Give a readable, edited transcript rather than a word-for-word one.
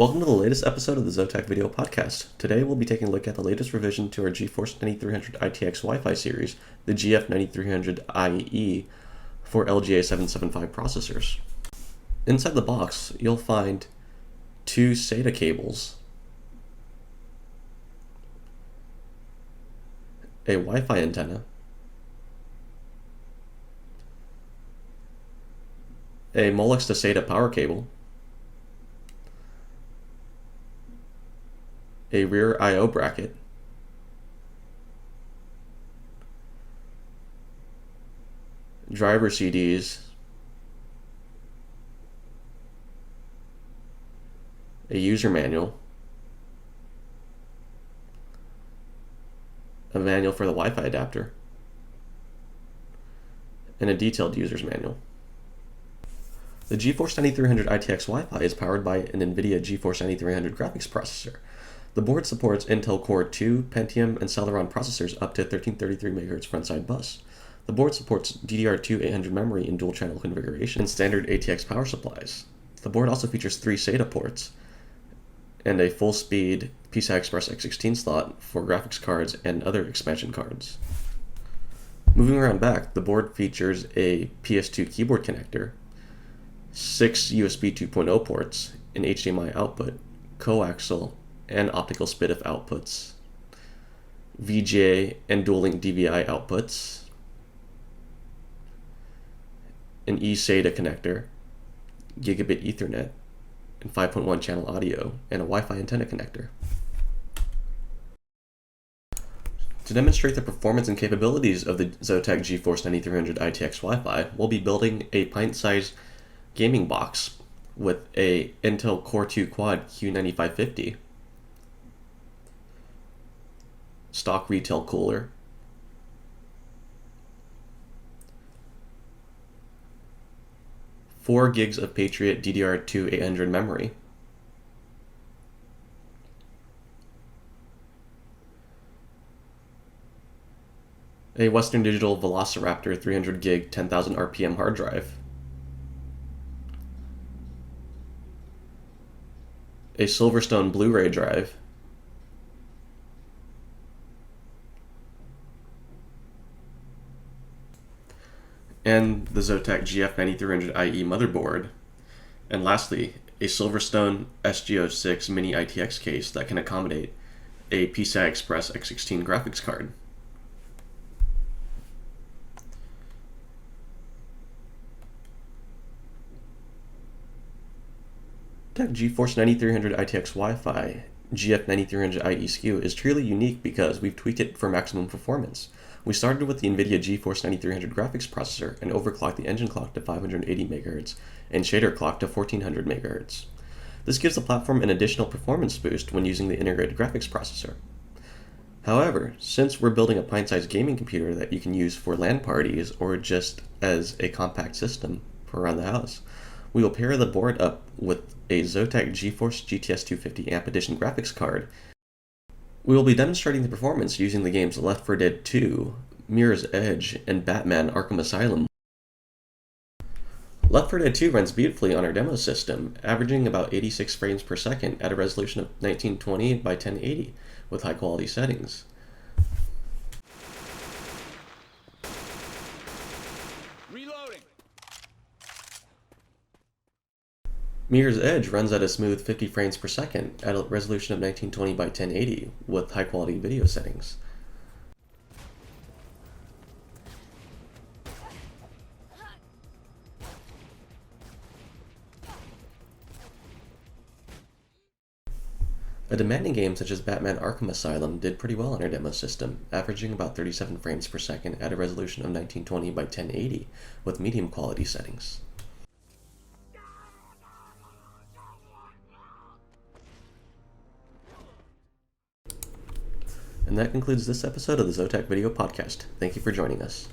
Welcome to the latest episode of the ZOTAC Video Podcast. Today we'll be taking a look at the latest revision to our GeForce 9300-ITX Wi-Fi series, the GF9300-IE for LGA 775 processors. Inside the box, you'll find two SATA cables, a Wi-Fi antenna, a MOLEX-to-SATA power cable, a rear I/O bracket, driver CDs, a user manual, a manual for the Wi-Fi adapter, and a detailed user's manual. The GeForce 9300-ITX Wi-Fi is powered by an NVIDIA GeForce 9300 graphics processor. The board supports Intel Core 2, Pentium, and Celeron processors up to 1333 MHz frontside bus. The board supports DDR2 800 memory in dual-channel configuration and standard ATX power supplies. The board also features 3 SATA ports and a full-speed PCI Express X16 slot for graphics cards and other expansion cards. Moving around back, the board features a PS2 keyboard connector, 6 USB 2.0 ports, an HDMI output, coaxial and optical SPDIF outputs, VGA and Dual-link DVI outputs, an eSATA connector, gigabit Ethernet, and 5.1 channel audio, and a Wi-Fi antenna connector. To demonstrate the performance and capabilities of the ZOTAC GeForce 9300-ITX Wi-Fi, we'll be building a pint-sized gaming box with a Intel Core 2 Quad Q9550, stock retail cooler, four gigs of Patriot DDR2 800 memory, a Western Digital Velociraptor 300 gig 10,000 RPM hard drive, a Silverstone Blu-ray drive, and the ZOTAC GF9300-IE motherboard, and lastly, a Silverstone SG06 mini-ITX case that can accommodate a PCI Express X16 graphics card. ZOTAC GeForce 9300-ITX Wi-Fi GF9300-IE SKU is truly unique because we've tweaked it for maximum performance. We started with the NVIDIA GeForce 9300 graphics processor and overclocked the engine clock to 580 MHz and shader clock to 1400 MHz. This gives the platform an additional performance boost when using the integrated graphics processor. However, since we're building a pint-sized gaming computer that you can use for LAN parties or just as a compact system for around the house, we will pair the board up with a ZOTAC GeForce GTS 250 Amp Edition graphics card. We will be demonstrating the performance using the games Left 4 Dead 2, Mirror's Edge, and Batman Arkham Asylum. Left 4 Dead 2 runs beautifully on our demo system, averaging about 86 frames per second at a resolution of 1920 by 1080 with high quality settings. Mirror's Edge runs at a smooth 50 frames per second at a resolution of 1920 by 1080 with high quality video settings. A demanding game such as Batman Arkham Asylum did pretty well on our demo system, averaging about 37 frames per second at a resolution of 1920 by 1080 with medium quality settings. And that concludes this episode of the ZOTAC Video Podcast. Thank you for joining us.